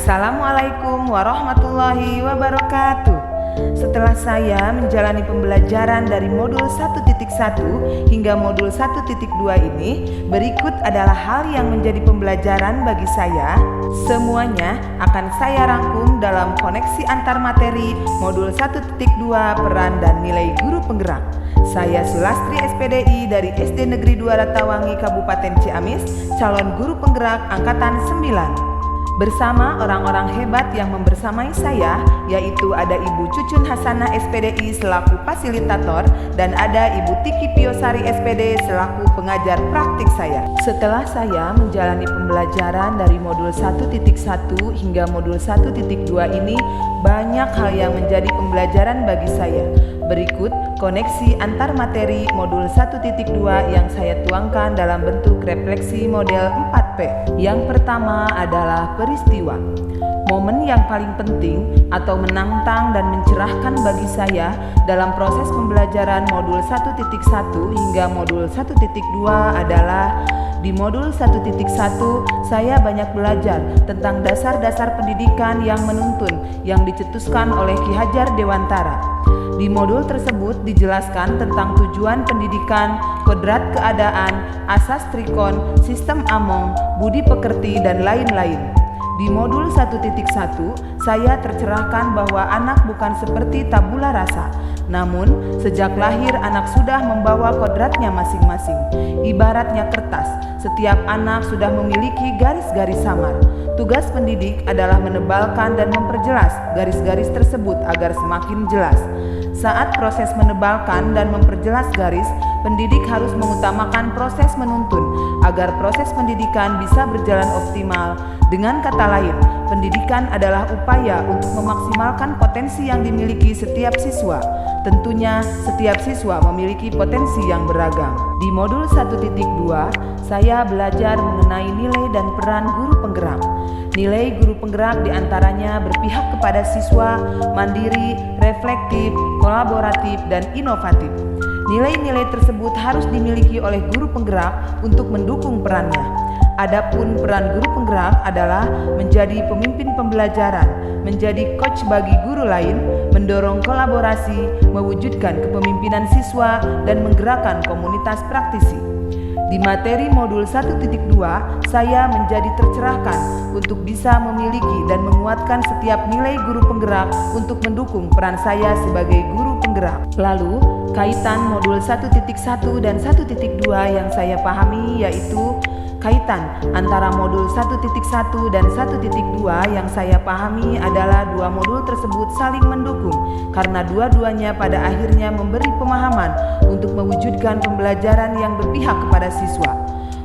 Assalamualaikum warahmatullahi wabarakatuh. Setelah saya menjalani pembelajaran dari modul 1.1 hingga modul 1.2 ini, berikut adalah hal yang menjadi pembelajaran bagi saya. Semuanya akan saya rangkum dalam koneksi antar materi modul 1.2 peran dan nilai guru penggerak. Saya Sulastri SPDI dari SD Negeri 2 Ratawangi Kabupaten Ciamis, calon guru penggerak angkatan 9. Bersama orang-orang hebat yang membersamai saya, yaitu ada Ibu Cucun Hasanah SPDI selaku fasilitator dan ada Ibu Tiki Piosari SPD selaku pengajar praktik saya. Setelah saya menjalani pembelajaran dari modul 1.1 hingga modul 1.2 ini, banyak hal yang menjadi pembelajaran bagi saya. Berikut koneksi antar materi modul 1.2 yang saya tuangkan dalam bentuk refleksi model 4P. Yang pertama adalah peristiwa. Momen yang paling penting atau menantang dan mencerahkan bagi saya dalam proses pembelajaran modul 1.1 hingga modul 1.2 adalah di modul 1.1 saya banyak belajar tentang dasar-dasar pendidikan yang menuntun yang dicetuskan oleh Ki Hajar Dewantara. Di modul tersebut dijelaskan tentang tujuan pendidikan, kodrat keadaan, asas trikon, sistem among, budi pekerti, dan lain-lain. Di modul 1.1 saya tercerahkan bahwa anak bukan seperti tabula rasa, namun sejak lahir anak sudah membawa kodratnya masing-masing. Ibaratnya kertas, setiap anak sudah memiliki garis-garis samar. Tugas pendidik adalah menebalkan dan memperjelas garis-garis tersebut agar semakin jelas. Saat proses menebalkan dan memperjelas garis, pendidik harus mengutamakan proses menuntun agar proses pendidikan bisa berjalan optimal. Dengan kata lain, pendidikan adalah upaya untuk memaksimalkan potensi yang dimiliki setiap siswa. Tentunya setiap siswa memiliki potensi yang beragam. Di modul 1.2, saya belajar mengenai nilai dan peran guru penggerak. Nilai guru penggerak diantaranya berpihak kepada siswa, mandiri, reflektif, kolaboratif, dan inovatif. Nilai-nilai tersebut harus dimiliki oleh guru penggerak untuk mendukung perannya. Adapun peran guru penggerak adalah menjadi pemimpin pembelajaran, menjadi coach bagi guru lain, mendorong kolaborasi, mewujudkan kepemimpinan siswa, dan menggerakkan komunitas praktisi. Di materi modul 1.2, saya menjadi tercerahkan untuk bisa memiliki dan menguatkan setiap nilai guru penggerak untuk mendukung peran saya sebagai guru penggerak. Lalu, kaitan modul 1.1 dan 1.2 yang saya pahami yaitu kaitan antara modul 1.1 dan 1.2 yang saya pahami adalah dua modul tersebut saling mendukung karena dua-duanya pada akhirnya memberi pemahaman untuk mewujudkan pembelajaran yang berpihak kepada siswa.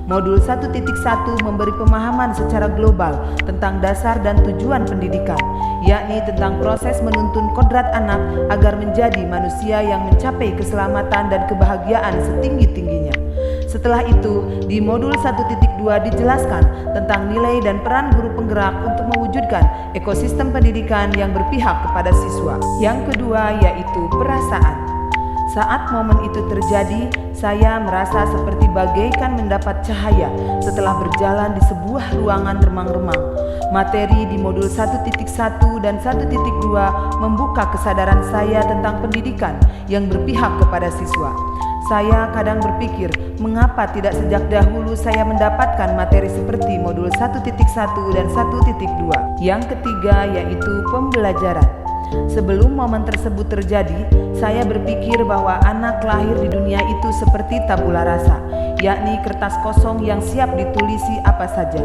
Modul 1.1 memberi pemahaman secara global tentang dasar dan tujuan pendidikan, yakni tentang proses menuntun kodrat anak agar menjadi manusia yang mencapai keselamatan dan kebahagiaan setinggi-tingginya. Setelah itu, di modul 1.2 dijelaskan tentang nilai dan peran guru penggerak untuk mewujudkan ekosistem pendidikan yang berpihak kepada siswa. Yang kedua yaitu perasaan. Saat momen itu terjadi, saya merasa seperti bagaikan mendapat cahaya setelah berjalan di sebuah ruangan remang-remang. Materi di modul 1.1 dan 1.2 membuka kesadaran saya tentang pendidikan yang berpihak kepada siswa. Saya kadang berpikir, mengapa tidak sejak dahulu saya mendapatkan materi seperti modul 1.1 dan 1.2. Yang ketiga yaitu pembelajaran. Sebelum momen tersebut terjadi, saya berpikir bahwa anak lahir di dunia itu seperti tabula rasa, yakni kertas kosong yang siap ditulisi apa saja.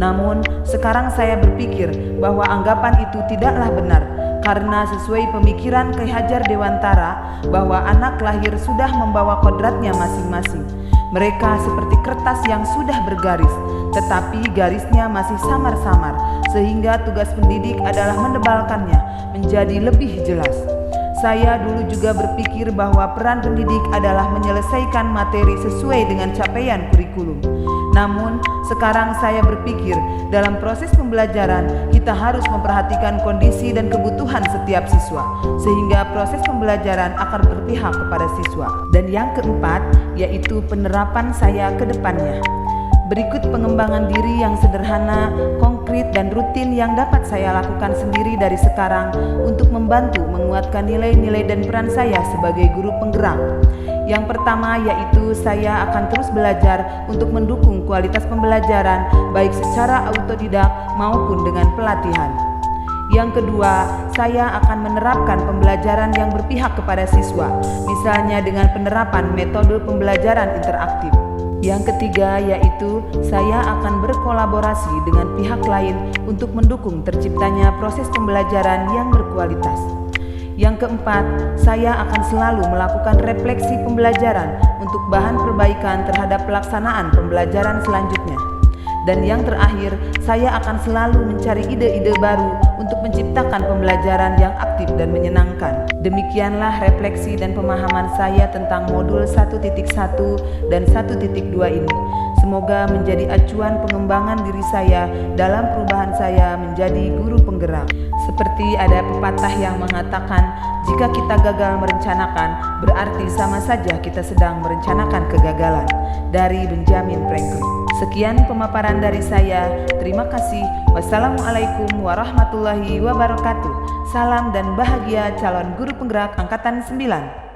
Namun, sekarang saya berpikir bahwa anggapan itu tidaklah benar, karena sesuai pemikiran Ki Hajar Dewantara bahwa anak lahir sudah membawa kodratnya masing-masing. Mereka seperti kertas yang sudah bergaris, tetapi garisnya masih samar-samar, sehingga tugas pendidik adalah menebalkannya menjadi lebih jelas. Saya dulu juga berpikir bahwa peran pendidik adalah menyelesaikan materi sesuai dengan capaian kurikulum. Namun, sekarang saya berpikir dalam proses pembelajaran kita harus memperhatikan kondisi dan kebutuhan setiap siswa, sehingga proses pembelajaran akan berpihak kepada siswa. Dan yang keempat, yaitu penerapan saya ke depannya. Berikut pengembangan diri yang sederhana, konkret, dan rutin yang dapat saya lakukan sendiri dari sekarang untuk membantu menguatkan nilai-nilai dan peran saya sebagai guru penggerak. Yang pertama yaitu saya akan terus belajar untuk mendukung kualitas pembelajaran baik secara autodidak maupun dengan pelatihan. Yang kedua, saya akan menerapkan pembelajaran yang berpihak kepada siswa, misalnya dengan penerapan metode pembelajaran interaktif. Yang ketiga yaitu saya akan berkolaborasi dengan pihak lain untuk mendukung terciptanya proses pembelajaran yang berkualitas. Yang keempat, saya akan selalu melakukan refleksi pembelajaran untuk bahan perbaikan terhadap pelaksanaan pembelajaran selanjutnya. Dan yang terakhir, saya akan selalu mencari ide-ide baru untuk menciptakan pembelajaran yang aktif dan menyenangkan. Demikianlah refleksi dan pemahaman saya tentang modul 1.1 dan 1.2 ini. Semoga menjadi acuan pengembangan diri saya dalam perubahan saya menjadi guru penggerak. Seperti ada pepatah yang mengatakan, jika kita gagal merencanakan, berarti sama saja kita sedang merencanakan kegagalan. Dari Benjamin Franklin. Sekian pemaparan dari saya. Terima kasih. Wassalamualaikum warahmatullahi wabarakatuh. Salam dan bahagia calon guru penggerak angkatan 9.